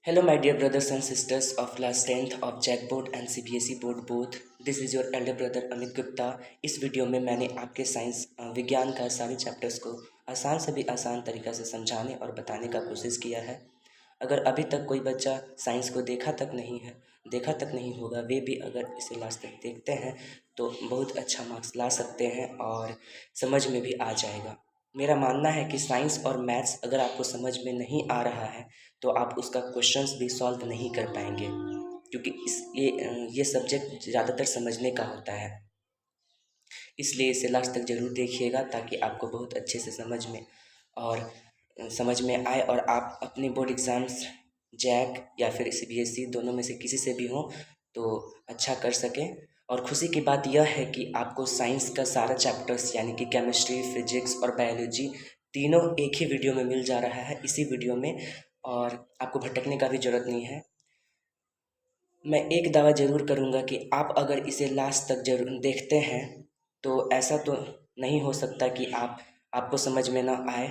Hello, my dear brothers and sisters of class 10th of JAC board and CBSE board both. This is your elder brother Amit Gupta. इस video में मैंने आपके science विज्ञान का सारे chapters को आसान से भी आसान तरीक़ा से समझाने और बताने का कोशिश किया है। अगर अभी तक कोई बच्चा साइंस को देखा तक नहीं होगा, वे भी अगर इसे लास्ट तक देखते हैं तो बहुत अच्छा मार्क्स ला सकते हैं और समझ में भी आ जाएगा। मेरा मानना है कि साइंस और मैथ्स अगर आपको समझ में नहीं आ रहा है तो आप उसका क्वेश्चंस भी सॉल्व नहीं कर पाएंगे, क्योंकि ये सब्जेक्ट ज़्यादातर समझने का होता है। इसलिए इसे लास्ट तक ज़रूर देखिएगा ताकि आपको बहुत अच्छे से समझ में आए और आप अपने बोर्ड एग्ज़ाम्स जैक या फिर सीबीएसई दोनों में से किसी से भी हों तो अच्छा कर सकें। और खुशी की बात यह है कि आपको साइंस का सारा चैप्टर्स यानी कि केमिस्ट्री, फिजिक्स और बायोलॉजी तीनों एक ही वीडियो में मिल जा रहा है, इसी वीडियो में, और आपको भटकने का भी ज़रूरत नहीं है। मैं एक दावा ज़रूर करूँगा कि आप अगर इसे लास्ट तक जरूर देखते हैं तो ऐसा तो नहीं हो सकता कि आपको समझ में ना आए।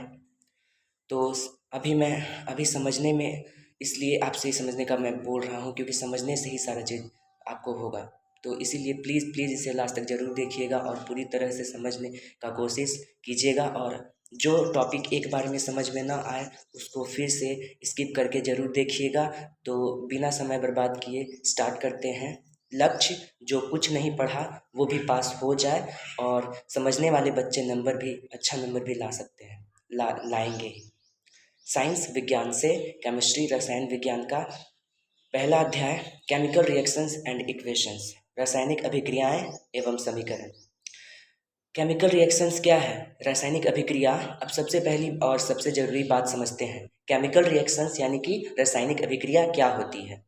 तो अभी समझने में, इसलिए आपसे समझने का मैं बोल रहा हूँ, क्योंकि समझने से ही सारा चीज़ आपको होगा। तो इसीलिए प्लीज़ इसे लास्ट तक ज़रूर देखिएगा और पूरी तरह से समझने का कोशिश कीजिएगा। और जो टॉपिक एक बार में समझ में ना आए उसको फिर से स्किप करके ज़रूर देखिएगा। तो बिना समय बर्बाद किए स्टार्ट करते हैं। लक्ष्य जो कुछ नहीं पढ़ा वो भी पास हो जाए, और समझने वाले बच्चे अच्छा नंबर भी ला सकते हैं, लाएंगे ही। साइंस विज्ञान से केमिस्ट्री रसायन विज्ञान का पहला अध्याय केमिकल रिएक्शंस एंड इक्वेशंस, रासायनिक अभिक्रियाएं एवं समीकरण। केमिकल रिएक्शंस क्या है? रासायनिक अभिक्रिया। अब सबसे पहली और सबसे ज़रूरी बात समझते हैं, केमिकल रिएक्शंस यानी कि रासायनिक अभिक्रिया क्या होती है।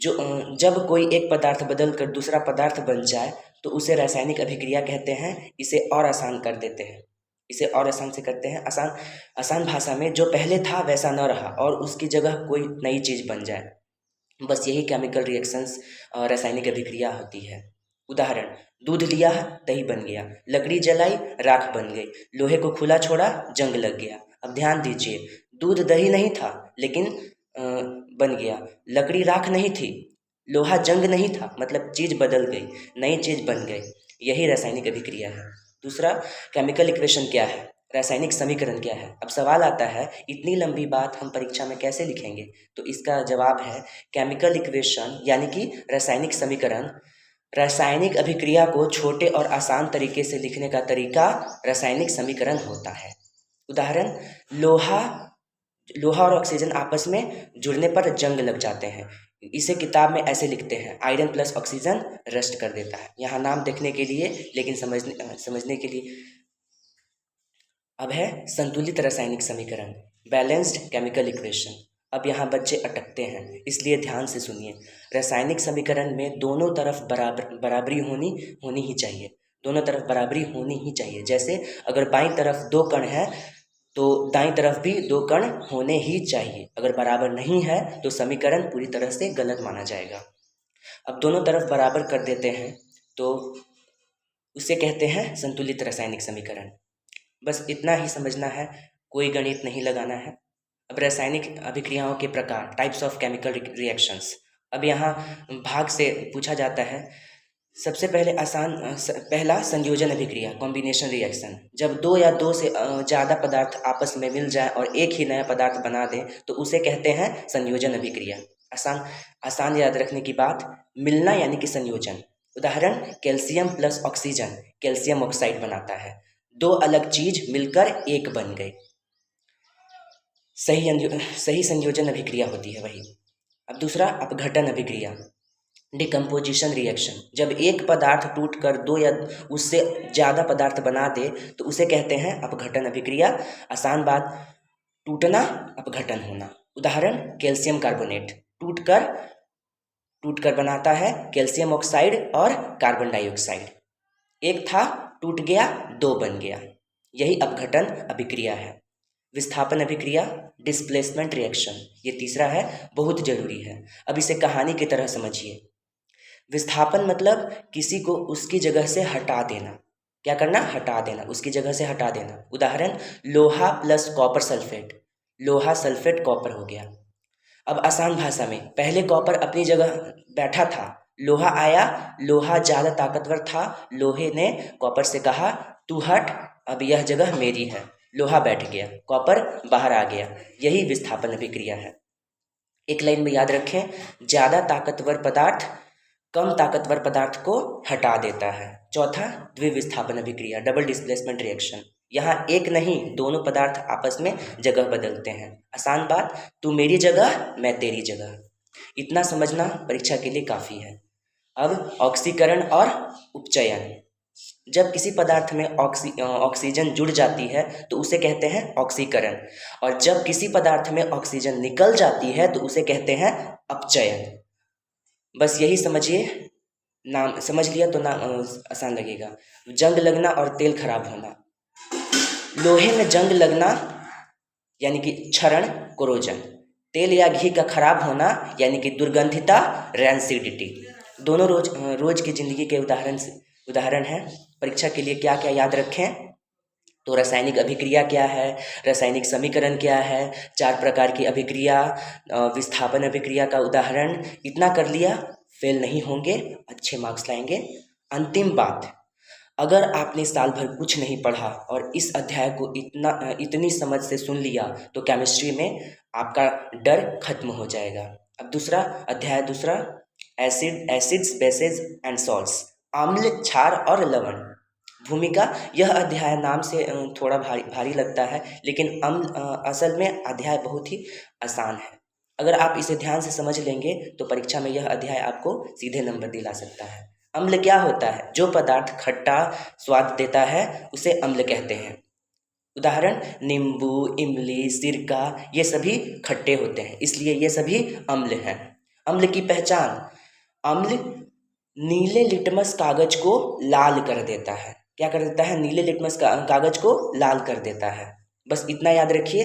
जब कोई एक पदार्थ बदल कर दूसरा पदार्थ बन जाए तो उसे रासायनिक अभिक्रिया कहते हैं। इसे और आसान कर देते हैं, इसे और आसान से करते हैं। आसान भाषा में जो पहले था वैसा न रहा और उसकी जगह कोई नई चीज़ बन जाए, बस यही केमिकल रिएक्शंस रासायनिक अभिक्रिया होती है। उदाहरण, दूध लिया दही बन गया, लकड़ी जलाई राख बन गई, लोहे को खुला छोड़ा जंग लग गया। अब ध्यान दीजिए, दूध दही नहीं था लेकिन बन गया, लकड़ी राख नहीं थी, लोहा जंग नहीं था, मतलब चीज़ बदल गई, नई चीज़ बन गई। यही रासायनिक अभिक्रिया है। दूसरा, केमिकल इक्वेशन क्या है, रासायनिक समीकरण क्या है। अब सवाल आता है, इतनी लंबी बात हम परीक्षा में कैसे लिखेंगे? तो इसका जवाब है, केमिकल इक्वेशन यानी कि रासायनिक समीकरण रासायनिक अभिक्रिया को छोटे और आसान तरीके से लिखने का तरीका रासायनिक समीकरण होता है। उदाहरण, लोहा लोहा और ऑक्सीजन आपस में जुड़ने पर जंग लग जाते हैं। इसे किताब में ऐसे लिखते हैं, आयरन प्लस ऑक्सीजन रस्ट कर देता है। यहाँ नाम देखने के लिए, लेकिन समझने के लिए। अब है संतुलित रासायनिक समीकरण, बैलेंस्ड केमिकल इक्वेशन। अब यहाँ बच्चे अटकते हैं, इसलिए ध्यान से सुनिए। रासायनिक समीकरण में दोनों तरफ बराबरी होनी ही चाहिए, दोनों तरफ बराबरी होनी ही चाहिए। जैसे अगर बाईं तरफ दो कण है तो दाईं तरफ भी दो कण होने ही चाहिए। अगर बराबर नहीं है तो समीकरण पूरी तरह से गलत माना जाएगा। अब दोनों तरफ बराबर कर देते हैं तो उसे कहते हैं संतुलित रासायनिक समीकरण। बस इतना ही समझना है, कोई गणित नहीं लगाना है। अब रासायनिक अभिक्रियाओं के प्रकार, टाइप्स ऑफ केमिकल रिएक्शंस। अब यहाँ भाग से पूछा जाता है। सबसे पहले पहला संयोजन अभिक्रिया, कॉम्बिनेशन रिएक्शन। जब दो या दो से ज़्यादा पदार्थ आपस में मिल जाए और एक ही नया पदार्थ बना दें तो उसे कहते हैं संयोजन अभिक्रिया। आसान याद रखने की बात, मिलना यानी कि संयोजन। उदाहरण, calcium plus oxygen calcium oxide बनाता है, दो अलग चीज मिलकर एक बन गई। सही संयोजन अभिक्रिया होती है वही। अब दूसरा, अपघटन अभिक्रिया, डिकम्पोजिशन रिएक्शन। जब एक पदार्थ टूटकर दो या उससे ज़्यादा पदार्थ बना दे तो उसे कहते हैं अपघटन अभिक्रिया। आसान बात, टूटना अपघटन होना। उदाहरण, कैल्शियम कार्बोनेट टूटकर बनाता है कैल्शियम ऑक्साइड और कार्बन डाइऑक्साइड। एक था, टूट गया, दो बन गया, यही अपघटन अभिक्रिया है। विस्थापन अभिक्रिया, डिस्प्लेसमेंट रिएक्शन, ये तीसरा है, बहुत जरूरी है। अब इसे कहानी की तरह समझिए। विस्थापन मतलब किसी को उसकी जगह से हटा देना। क्या करना? हटा देना, उसकी जगह से हटा देना। उदाहरण, लोहा प्लस कॉपर सल्फेट, लोहा सल्फेट कॉपर हो गया। अब आसान भाषा में, पहले कॉपर अपनी जगह बैठा था, लोहा आया, लोहा ज़्यादा ताकतवर था, लोहे ने कॉपर से कहा तू हट, अब यह जगह मेरी है। लोहा बैठ गया, कॉपर बाहर आ गया। यही विस्थापन अभिक्रिया है। एक लाइन में याद रखें, ज़्यादा ताकतवर पदार्थ कम ताकतवर पदार्थ को हटा देता है। चौथा, द्विविस्थापन अभिक्रिया, डबल डिस्प्लेसमेंट रिएक्शन। यहाँ एक नहीं, दोनों पदार्थ आपस में जगह बदलते हैं। आसान बात, तू मेरी जगह, मैं तेरी जगह। इतना समझना परीक्षा के लिए काफ़ी है। अब ऑक्सीकरण और उपचयन। जब किसी पदार्थ में ऑक्सीजन जुड़ जाती है तो उसे कहते हैं ऑक्सीकरण, और जब किसी पदार्थ में ऑक्सीजन निकल जाती है तो उसे कहते हैं अपचयन। बस यही समझिए, नाम समझ लिया तो नाम आसान लगेगा। जंग लगना और तेल खराब होना। लोहे में जंग लगना यानी कि क्षरण, कोरोजन। तेल या घी का खराब होना यानी कि दुर्गंधिता, रैंसिडिटी। दोनों रोज की जिंदगी के उदाहरण हैं। परीक्षा के लिए क्या क्या याद रखें, तो रासायनिक अभिक्रिया क्या है, रासायनिक समीकरण क्या है, 4 प्रकार की अभिक्रिया, विस्थापन अभिक्रिया का उदाहरण। इतना कर लिया, फेल नहीं होंगे, अच्छे मार्क्स लाएंगे। अंतिम बात, अगर आपने साल भर कुछ नहीं पढ़ा और इस अध्याय को इतनी समझ से सुन लिया तो केमिस्ट्री में आपका डर खत्म हो जाएगा। अब दूसरा अध्याय, एसिड्स, बेसेस एंड सॉल्ट्स, अम्ल, क्षार और लवण। भूमिका, यह अध्याय नाम से थोड़ा भारी लगता है, लेकिन असल में अध्याय बहुत ही आसान है। अगर आप इसे ध्यान से समझ लेंगे तो परीक्षा में यह अध्याय आपको सीधे नंबर दिला सकता है। अम्ल क्या होता है? जो पदार्थ खट्टा स्वाद देता है उसे अम्ल कहते हैं। उदाहरण, नींबू, इमली, सिरका, ये सभी खट्टे होते हैं, इसलिए ये सभी अम्ल हैं। अम्ल की पहचान, अम्ल नीले लिटमस कागज को लाल कर देता है। क्या कर देता है? नीले लिटमस कागज को लाल कर देता है। बस इतना याद रखिए।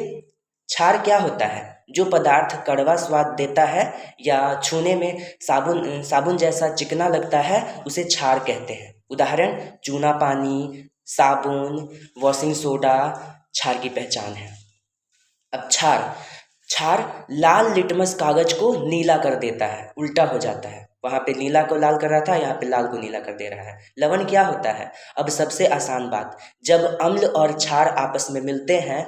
क्षार क्या होता है? जो पदार्थ कड़वा स्वाद देता है या छूने में साबुन जैसा चिकना लगता है उसे क्षार कहते हैं। उदाहरण, चूना पानी, साबुन, वॉशिंग सोडा क्षार की पहचान है। अब क्षार लाल लिटमस कागज को नीला कर देता है, उल्टा हो जाता है। वहाँ पे नीला को लाल कर रहा था, यहाँ पे लाल को नीला कर दे रहा है। लवण क्या होता है? अब सबसे आसान बात, जब अम्ल और क्षार आपस में मिलते हैं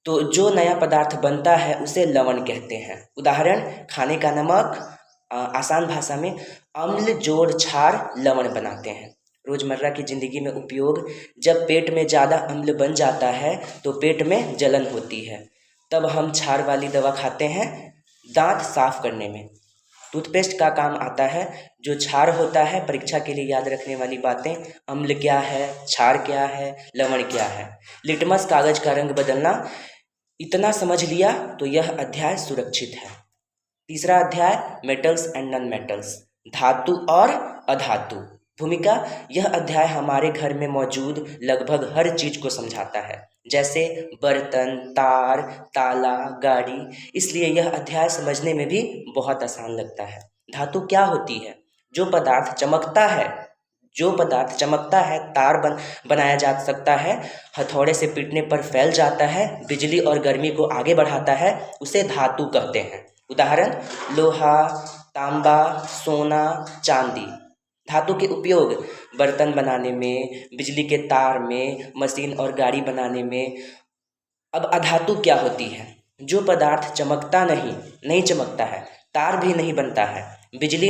तो जो नया पदार्थ बनता है उसे लवण कहते हैं। उदाहरण, खाने का नमक, आसान भाषा में अम्ल जोड़ क्षार लवण बनाते हैं। रोजमर्रा की जिंदगी में उपयोग, जब पेट में ज़्यादा अम्ल बन जाता है तो पेट में जलन होती है, तब हम क्षार वाली दवा खाते हैं। दांत साफ करने में टूथपेस्ट का काम आता है, जो क्षार होता है। परीक्षा के लिए याद रखने वाली बातें, अम्ल क्या है, क्षार क्या है, लवण क्या है। लिटमस कागज का रंग बदलना, इतना समझ लिया तो यह अध्याय सुरक्षित है। तीसरा अध्याय, मेटल्स एंड नॉन मेटल्स, धातु और अधातु। भूमिका, यह अध्याय हमारे घर में मौजूद लगभग हर चीज को समझाता है, जैसे बर्तन, तार, ताला, गाड़ी। इसलिए यह अध्याय समझने में भी बहुत आसान लगता है। धातु क्या होती है? जो पदार्थ चमकता है, तार बनाया जा सकता है, हथौड़े से पीटने पर फैल जाता है, बिजली और गर्मी को आगे बढ़ाता है, उसे धातु कहते हैं। उदाहरण, लोहा, तांबा, सोना, चांदी। धातु के उपयोग, बर्तन बनाने में, बिजली के तार में, मशीन और गाड़ी बनाने में। अब अधातु क्या होती है? जो पदार्थ नहीं चमकता है, तार भी नहीं बनता है, बिजली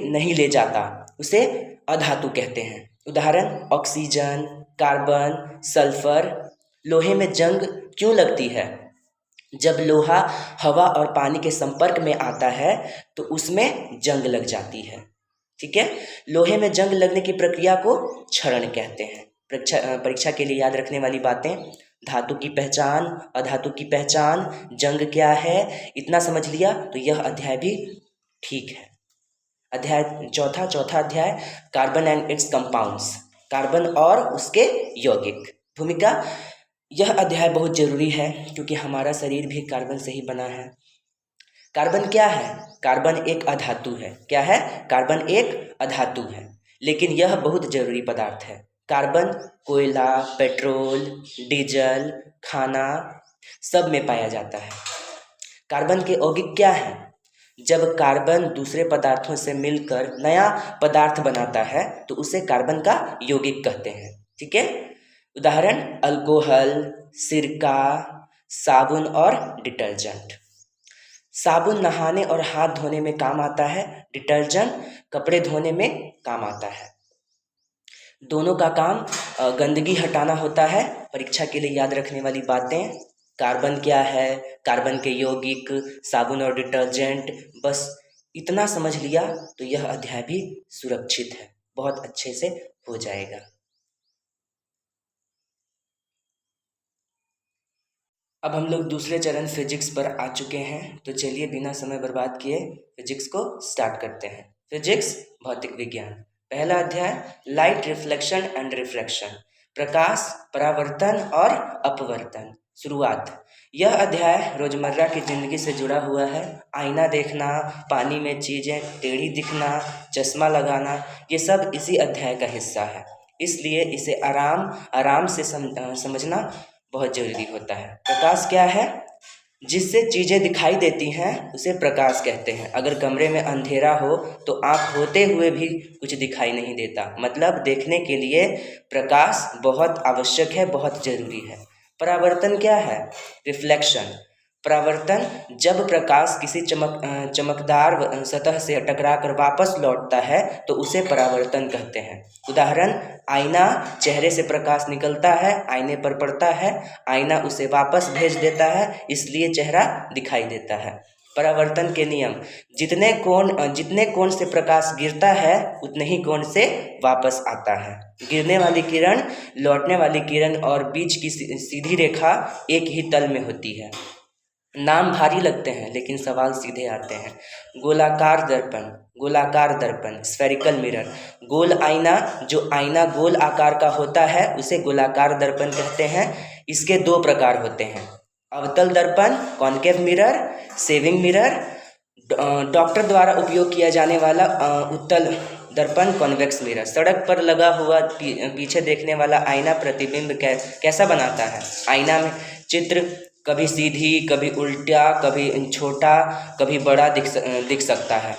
नहीं ले जाता, उसे अधातु कहते हैं। उदाहरण, ऑक्सीजन, कार्बन, सल्फर। लोहे में जंग क्यों लगती है? जब लोहा हवा और पानी के संपर्क में आता है तो उसमें जंग लग जाती है। ठीक है, लोहे में जंग लगने की प्रक्रिया को क्षरण कहते हैं। परीक्षा के लिए याद रखने वाली बातें, धातु की पहचान, अधातु की पहचान, जंग क्या है, इतना समझ लिया तो यह अध्याय भी ठीक है। अध्याय चौथा अध्याय, carbon and it's compounds, carbon और उसके यौगिक। भूमिका, यह अध्याय बहुत जरूरी है क्योंकि हमारा शरीर भी कार्बन से ही बना है। कार्बन क्या है? कार्बन एक अधातु है। क्या है? कार्बन एक अधातु है, लेकिन यह बहुत जरूरी पदार्थ है। कार्बन कोयला, पेट्रोल, डीजल, खाना सब में पाया जाता है। कार्बन के यौगिक क्या हैं? जब कार्बन दूसरे पदार्थों से मिलकर नया पदार्थ बनाता है तो उसे कार्बन का यौगिक कहते हैं। ठीक है, उदाहरण अल्कोहल, सिरका, साबुन और डिटर्जेंट। साबुन नहाने और हाथ धोने में काम आता है, डिटर्जेंट कपड़े धोने में काम आता है। दोनों का काम गंदगी हटाना होता है। परीक्षा के लिए याद रखने वाली बातें, कार्बन क्या है, कार्बन के यौगिक, साबुन और डिटर्जेंट, बस इतना समझ लिया तो यह अध्याय भी सुरक्षित है, बहुत अच्छे से हो जाएगा। अब हम लोग दूसरे चरण फिजिक्स पर आ चुके हैं, तो चलिए बिना समय बर्बाद किए फिजिक्स को स्टार्ट करते हैं। फिजिक्स भौतिक विज्ञान, पहला अध्याय लाइट रिफ्लेक्शन एंड रिफ्रैक्शन, प्रकाश परावर्तन और अपवर्तन। शुरुआत, यह अध्याय रोजमर्रा की जिंदगी से जुड़ा हुआ है। आईना देखना, पानी में चीजें टेढ़ी दिखना, चश्मा लगाना, ये सब इसी अध्याय का हिस्सा है, इसलिए इसे आराम से समझना बहुत जरूरी होता है। प्रकाश क्या है? जिससे चीज़ें दिखाई देती हैं उसे प्रकाश कहते हैं। अगर कमरे में अंधेरा हो तो आँख होते हुए भी कुछ दिखाई नहीं देता, मतलब देखने के लिए प्रकाश बहुत आवश्यक है, बहुत ज़रूरी है। परावर्तन क्या है? रिफ्लेक्शन, परावर्तन जब प्रकाश किसी चमकदार सतह से टकराकर वापस लौटता है तो उसे परावर्तन कहते हैं। उदाहरण, आईना, चेहरे से प्रकाश निकलता है, आईने पर पड़ता है, आईना उसे वापस भेज देता है, इसलिए चेहरा दिखाई देता है। परावर्तन के नियम, जितने कोण से प्रकाश गिरता है उतने ही कोण से वापस आता है। गिरने वाली किरण, लौटने वाली किरण और बीच की सीधी रेखा एक ही तल में होती है। नाम भारी लगते हैं लेकिन सवाल सीधे आते हैं। गोलाकार दर्पण स्फेरिकल मिरर, गोल आईना, जो आईना गोल आकार का होता है उसे गोलाकार दर्पण कहते हैं। इसके दो प्रकार होते हैं, अवतल दर्पण concave mirror, saving mirror, doctor द्वारा उपयोग किया जाने वाला उत्तल दर्पण कॉन्वेक्स मिरर। सड़क पर लगा हुआ पीछे देखने वाला आईना प्रतिबिंब कैसा बनाता है? आईना में चित्र कभी सीधी, कभी उल्टा, कभी छोटा, कभी बड़ा दिख सकता है।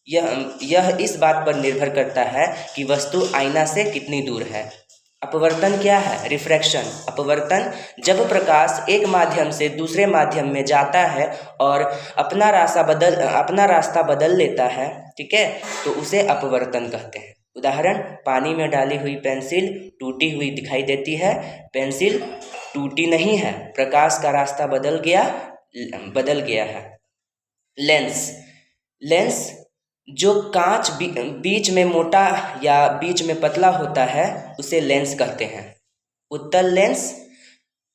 यह इस बात पर निर्भर करता है कि वस्तु आईना से कितनी दूर है। अपवर्तन क्या है? रिफ्रैक्शन, अपवर्तन जब प्रकाश एक माध्यम से दूसरे माध्यम में जाता है और अपना रास्ता बदल लेता है, ठीक है, तो उसे अपवर्तन कहते हैं। उदाहरण, पानी में डाली हुई पेंसिल टूटी हुई दिखाई देती है, पेंसिल टूटी नहीं है, प्रकाश का रास्ता बदल गया है। लेंस जो कांच बीच में मोटा या बीच में पतला होता है उसे लेंस कहते हैं। उत्तल लेंस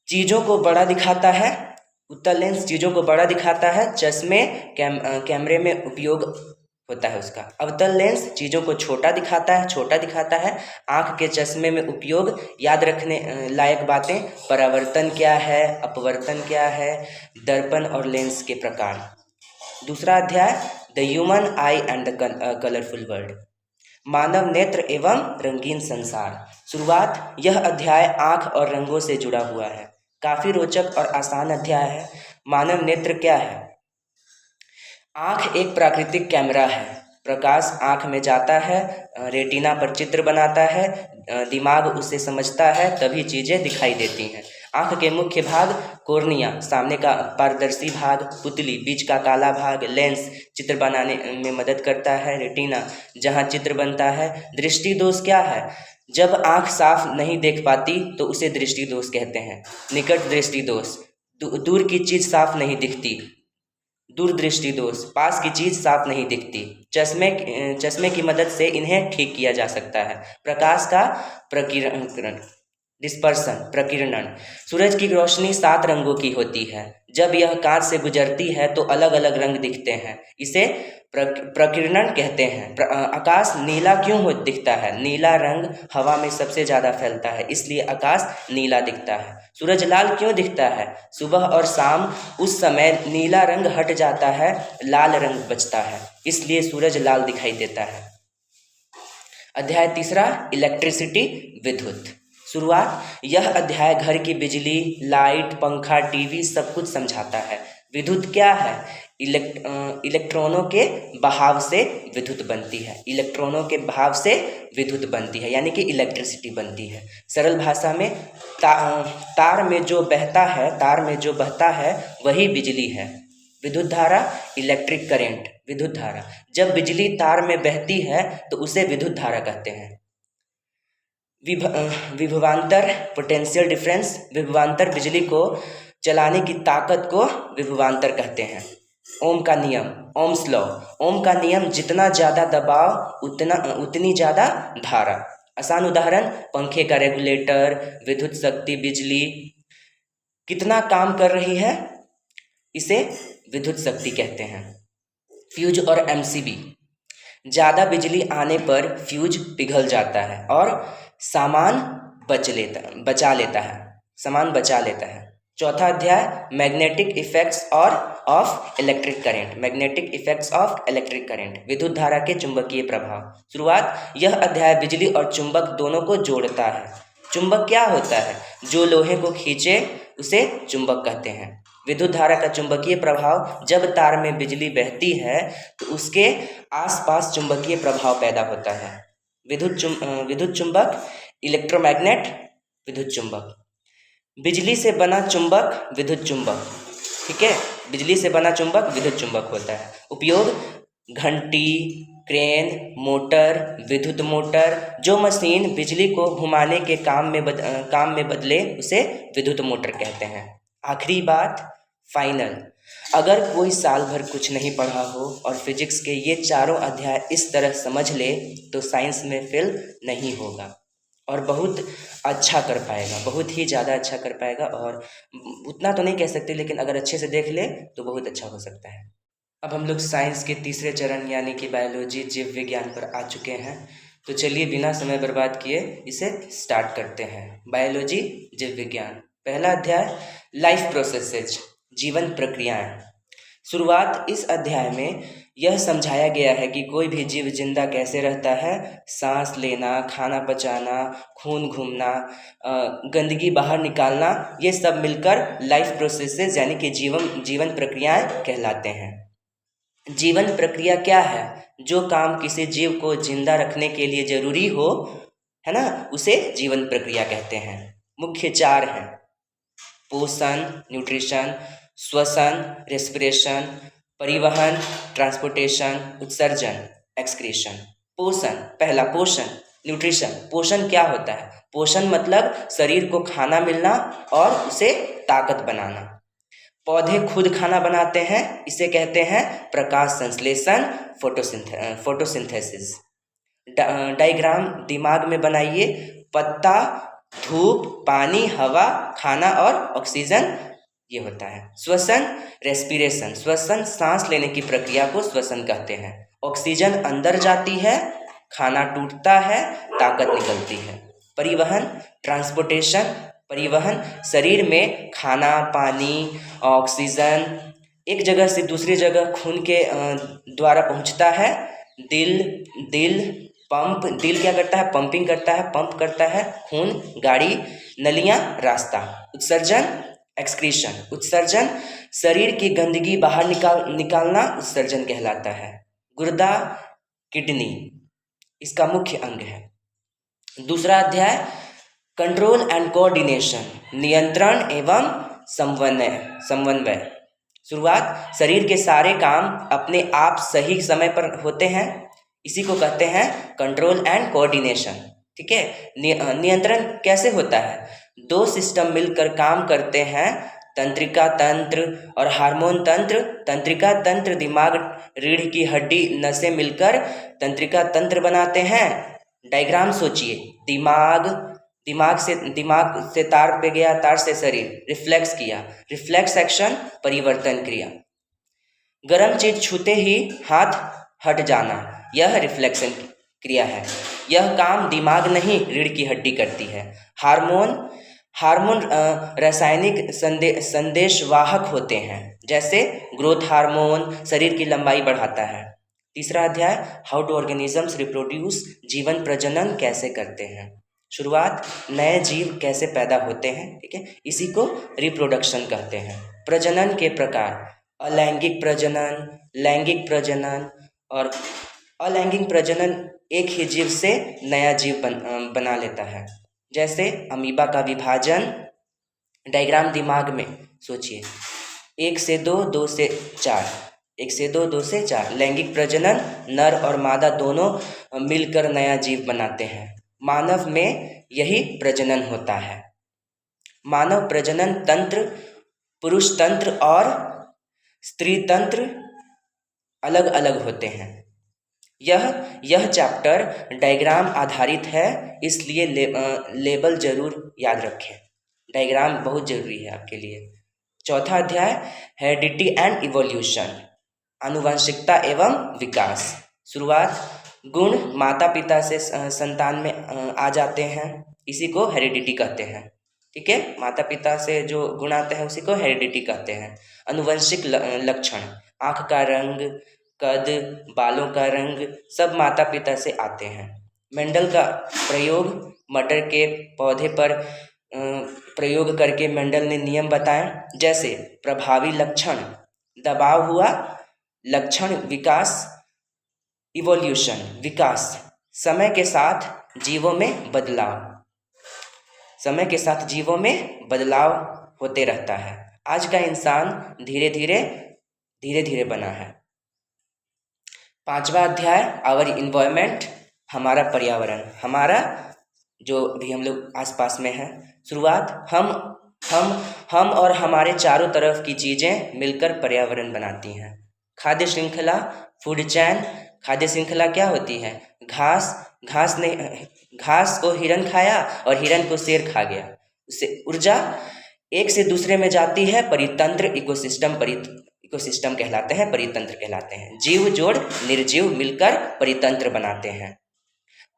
चीज़ों को बड़ा दिखाता है, चश्मे कैमरे में उपयोग होता है उसका। अवतल लेंस चीज़ों को छोटा दिखाता है, आँख के चश्मे में उपयोग। याद रखने लायक बातें, परावर्तन क्या है, अपवर्तन क्या है, दर्पण और लेंस के प्रकार। दूसरा अध्याय the human eye and the colourful world, मानव नेत्र एवं रंगीन संसार। शुरुआत, यह अध्याय आँख और रंगों से जुड़ा हुआ है, काफ़ी रोचक और आसान अध्याय है। मानव नेत्र क्या है? आँख एक प्राकृतिक कैमरा है, प्रकाश आँख में जाता है, रेटिना पर चित्र बनाता है, दिमाग उसे समझता है, तभी चीज़ें दिखाई देती हैं। आँख के मुख्य भाग कॉर्निया, सामने का पारदर्शी भाग, पुतली, बीच का काला भाग, लेंस चित्र बनाने में मदद करता है, रेटिना जहाँ चित्र बनता है। दृष्टि दोष क्या है? जब आँख साफ नहीं देख पाती तो उसे दृष्टि दोष कहते हैं। निकट दृष्टि दोष, दूर की चीज़ साफ नहीं दिखती, दूरदृष्टि दोष, पास की चीज़ साफ नहीं दिखती। चश्मे की मदद से इन्हें ठीक किया जा सकता है। प्रकाश का प्रकीर्णन, डिस्पर्सन, प्रकीर्णन, सूरज की रोशनी 7 रंगों की होती है, जब यह कांच से गुजरती है तो अलग अलग रंग दिखते हैं, इसे प्रकीर्णन कहते हैं। आकाश नीला क्यों दिखता है? नीला रंग हवा में सबसे ज़्यादा फैलता है, इसलिए आकाश नीला दिखता है। सूरज लाल क्यों दिखता है? सुबह और शाम उस समय नीला रंग हट जाता है, लाल रंग बचता है, इसलिए सूरज लाल दिखाई देता है। अध्याय तीसरा, इलेक्ट्रिसिटी, विद्युत। शुरुआत, यह अध्याय घर की बिजली, लाइट, पंखा, टीवी सब कुछ समझाता है। विद्युत क्या है? इलेक्ट्रॉनों के बहाव से विद्युत बनती है। इलेक्ट्रॉनों के बहाव से विद्युत बनती है, यानी कि इलेक्ट्रिसिटी बनती है। सरल भाषा में तार में जो बहता है वही बिजली है। विद्युत धारा, इलेक्ट्रिक करंट, विद्युत धारा। जब बिजली तार में बहती है तो उसे विद्युत धारा कहते हैं। विभवांतर, पोटेंशियल डिफरेंस, विभवांतर बिजली को चलाने की ताकत को विभवांतर कहते हैं। ओम का नियम, ओम्स लॉ। ओम का नियम, जितना ज़्यादा दबाव उतनी ज़्यादा धारा। आसान उदाहरण, पंखे का रेगुलेटर, विद्युत शक्ति, बिजली कितना काम कर रही है, इसे विद्युत शक्ति कहते हैं। फ्यूज और एमसीबी, ज़्यादा बिजली आने पर फ्यूज पिघल जाता है और सामान बचा लेता है। चौथा अध्याय, magnetic effects of electric current. Magnetic effects of electric current, विद्युत धारा के चुंबकीय प्रभाव। शुरुआत, यह अध्याय बिजली और चुंबक दोनों को जोड़ता है। चुंबक क्या होता है? जो लोहे को खींचे उसे चुंबक कहते हैं। विद्युत धारा का चुंबकीय प्रभाव, जब तार में बिजली बहती है तो उसके आसपास चुंबकीय प्रभाव पैदा होता है। विद्युत चुंबक, इलेक्ट्रोमैग्नेट, विद्युत चुंबक। बिजली से बना चुंबक विद्युत चुंबक, ठीक है, बिजली से बना चुंबक विद्युत चुंबक होता है। उपयोग, घंटी, क्रेन, मोटर, विद्युत मोटर। जो मशीन बिजली को घुमाने के काम में बदले उसे विद्युत मोटर कहते हैं। आखिरी बात, फाइनल, अगर कोई साल भर कुछ नहीं पढ़ा हो और फिजिक्स के ये चारों अध्याय इस तरह समझ ले तो साइंस में फेल नहीं होगा और बहुत अच्छा कर पाएगा, बहुत ही ज़्यादा अच्छा कर पाएगा। और उतना तो नहीं कह सकते, लेकिन अगर अच्छे से देख ले तो बहुत अच्छा हो सकता है। अब हम लोग साइंस के तीसरे चरण यानी कि बायोलॉजी, जीव विज्ञान पर आ चुके हैं। तो चलिए बिना समय बर्बाद किए इसे स्टार्ट करते हैं। बायोलॉजी, जीव विज्ञान। पहला अध्याय, लाइफ प्रोसेसेज, जीवन प्रक्रियाएं। शुरुआत, इस अध्याय में यह समझाया गया है कि कोई भी जीव जिंदा कैसे रहता है। सांस लेना, खाना पचाना, खून घूमना, गंदगी बाहर निकालना, ये सब मिलकर लाइफ प्रोसेसेस यानी कि जीवन प्रक्रियाएं कहलाते हैं। जीवन प्रक्रिया क्या है? जो काम किसी जीव को जिंदा रखने के लिए जरूरी हो, है ना, उसे जीवन प्रक्रिया कहते हैं। मुख्य चार हैं: पोषण, न्यूट्रिशन, श्वसन, रेस्पिरेशन, परिवहन, ट्रांसपोर्टेशन, उत्सर्जन, एक्सक्रीशन। पोषण, पहला पोषण, न्यूट्रिशन। पोषण क्या होता है? पोषण मतलब शरीर को खाना मिलना और उसे ताकत बनाना। पौधे खुद खाना बनाते हैं, इसे कहते हैं प्रकाश संश्लेषण, फोटोसिंथेसिस। डायग्राम दिमाग में बनाइए। पत्ता, धूप, पानी, हवा, खाना और ऑक्सीजन, ये होता है। श्वसन, रेस्पिरेशन। श्वसन, सांस लेने की प्रक्रिया को श्वसन कहते हैं। ऑक्सीजन अंदर जाती है, खाना टूटता है, ताकत निकलती है। परिवहन, ट्रांसपोर्टेशन। परिवहन, शरीर में खाना, पानी, ऑक्सीजन एक जगह से दूसरी जगह खून के द्वारा पहुंचता है। दिल पंप, दिल क्या करता है? पंपिंग करता है, पंप करता है खून। गाड़ी, नलियां, रास्ता। उत्सर्जन, एक्सक्रीशन। उत्सर्जन, शरीर की गंदगी बाहर निकालना उत्सर्जन कहलाता है। गुर्दा, किडनी इसका मुख्य अंग है। दूसरा अध्याय, कंट्रोल एंड कोऑर्डिनेशन, नियंत्रण एवं समन्वय। शुरुआत, शरीर के सारे काम अपने आप सही समय पर होते हैं, इसी को कहते हैं कंट्रोल एंड कोऑर्डिनेशन, ठीक है। नियंत्रण कैसे होता है? दो सिस्टम मिलकर काम करते हैं, तंत्रिका तंत्र और हार्मोन तंत्र। तंत्रिका तंत्र दिमाग, रीढ़ की हड्डी, नसें मिलकर तंत्रिका तंत्र बनाते हैं। डायग्राम सोचिए। दिमाग से तार पे गया, तार से शरीर, रिफ्लेक्स किया, रिफ्लेक्स एक्शन, परिवर्तन क्रिया। गर्म चीज छूते ही हाथ हट जाना, यह रिफ्लेक्शन क्रिया है। यह काम दिमाग नहीं, रीढ़ की हड्डी करती है। हार्मोन रासायनिक संदेशवाहक होते हैं, जैसे ग्रोथ हार्मोन शरीर की लंबाई बढ़ाता है। तीसरा अध्याय, हाउ डू ऑर्गेनिजम्स रिप्रोड्यूस, जीवन प्रजनन कैसे करते हैं। शुरुआत, नए जीव कैसे पैदा होते हैं, ठीक है, इसी को रिप्रोडक्शन कहते हैं। प्रजनन के प्रकार, अलैंगिक प्रजनन, लैंगिक प्रजनन। और अलैंगिक प्रजनन एक ही जीव से नया जीव बना लेता है, जैसे अमीबा का विभाजन। डायग्राम दिमाग में सोचिए, 1 से 2, 2 से 4, 1 से 2, 2 से 4। लैंगिक प्रजनन, नर और मादा दोनों मिलकर नया जीव बनाते हैं। मानव में यही प्रजनन होता है। मानव प्रजनन तंत्र, पुरुष तंत्र और स्त्री तंत्र अलग अलग होते हैं। यह चैप्टर डायग्राम आधारित है, इसलिए लेबल जरूर याद रखें। डायग्राम बहुत जरूरी है आपके लिए। चौथा अध्याय हेरिडिटी एंड इवोल्यूशन, आनुवंशिकता एवं विकास। शुरुआत, गुण माता पिता से संतान में आ जाते हैं, इसी को हेरिडिटी कहते हैं। ठीक है, माता पिता से जो गुण आते हैं उसी को हेरिडिटी कहते हैं। अनुवंशिक लक्षण, आँख का रंग, कद, बालों का रंग सब माता पिता से आते हैं। मेंडल का प्रयोग, मटर के पौधे पर प्रयोग करके मेंडल ने नियम बताए, जैसे प्रभावी लक्षण, दबाव हुआ, लक्षण विकास, इवोल्यूशन विकास। समय के साथ जीवों में बदलाव, समय के साथ जीवों में बदलाव होते रहता है। आज का इंसान धीरे धीरे बना है। पांचवा अध्याय आवर इन्वायरमेंट, हमारा पर्यावरण, हमारा जो भी हम लोग आसपास में है। शुरुआत, हम और हमारे चारों तरफ की चीज़ें मिलकर पर्यावरण बनाती हैं। खाद्य श्रृंखला, फूड चैन। खाद्य श्रृंखला क्या होती है? घास को हिरन खाया और हिरन को शेर खा गया, उससे ऊर्जा एक से दूसरे में जाती है। परितंत्र, इकोसिस्टम कहलाते हैं, परितंत्र कहलाते हैं। जीव जोड़ निर्जीव मिलकर परितंत्र बनाते हैं।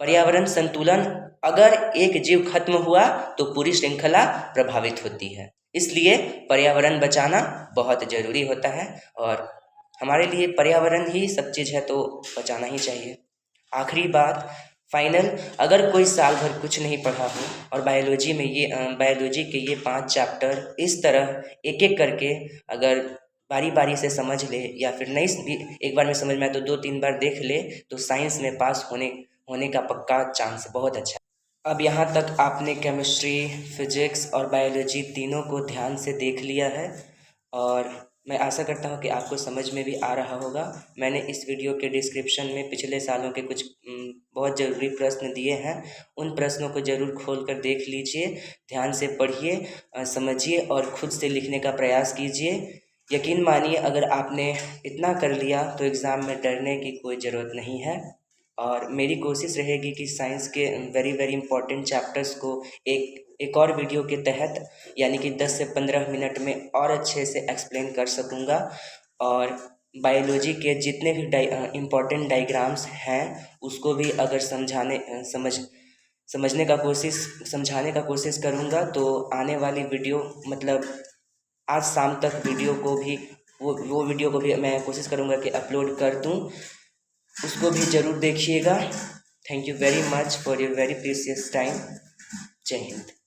पर्यावरण संतुलन, अगर एक जीव खत्म हुआ तो पूरी श्रृंखला प्रभावित होती है, इसलिए पर्यावरण बचाना बहुत जरूरी होता है और हमारे लिए पर्यावरण ही सब चीज़ है, तो बचाना ही चाहिए। आखिरी बात, फाइनल, अगर कोई साल भर कुछ नहीं पढ़ा हो और बायोलॉजी के ये 5 चैप्टर इस तरह एक एक करके अगर बारी बारी से समझ ले, या फिर नहीं भी एक बार में समझ में आए तो 2-3 बार देख ले, तो साइंस में पास होने का पक्का चांस बहुत अच्छा है। अब यहाँ तक आपने केमिस्ट्री, फिजिक्स और बायोलॉजी तीनों को ध्यान से देख लिया है और मैं आशा करता हूँ कि आपको समझ में भी आ रहा होगा। मैंने इस वीडियो के डिस्क्रिप्शन में पिछले सालों के कुछ बहुत ज़रूरी प्रश्न दिए हैं, उन प्रश्नों को ज़रूर खोल कर देख लीजिए, ध्यान से पढ़िए, समझिए और खुद से लिखने का प्रयास कीजिए। यकीन मानिए, अगर आपने इतना कर लिया तो एग्ज़ाम में डरने की कोई ज़रूरत नहीं है। और मेरी कोशिश रहेगी कि साइंस के वेरी इंपॉर्टेंट चैप्टर्स को एक और वीडियो के तहत, यानी कि 10 से 15 मिनट में और अच्छे से एक्सप्लेन कर सकूँगा। और बायोलॉजी के जितने भी इम्पॉर्टेंट डायग्राम्स हैं उसको भी अगर समझने का कोशिश करूँगा, तो आने वाली वीडियो, मतलब आज शाम तक वीडियो को भी वो वीडियो को भी मैं कोशिश करूँगा कि अपलोड कर दूँ, उसको भी ज़रूर देखिएगा। Thank you very much for your very precious time. जय हिंद।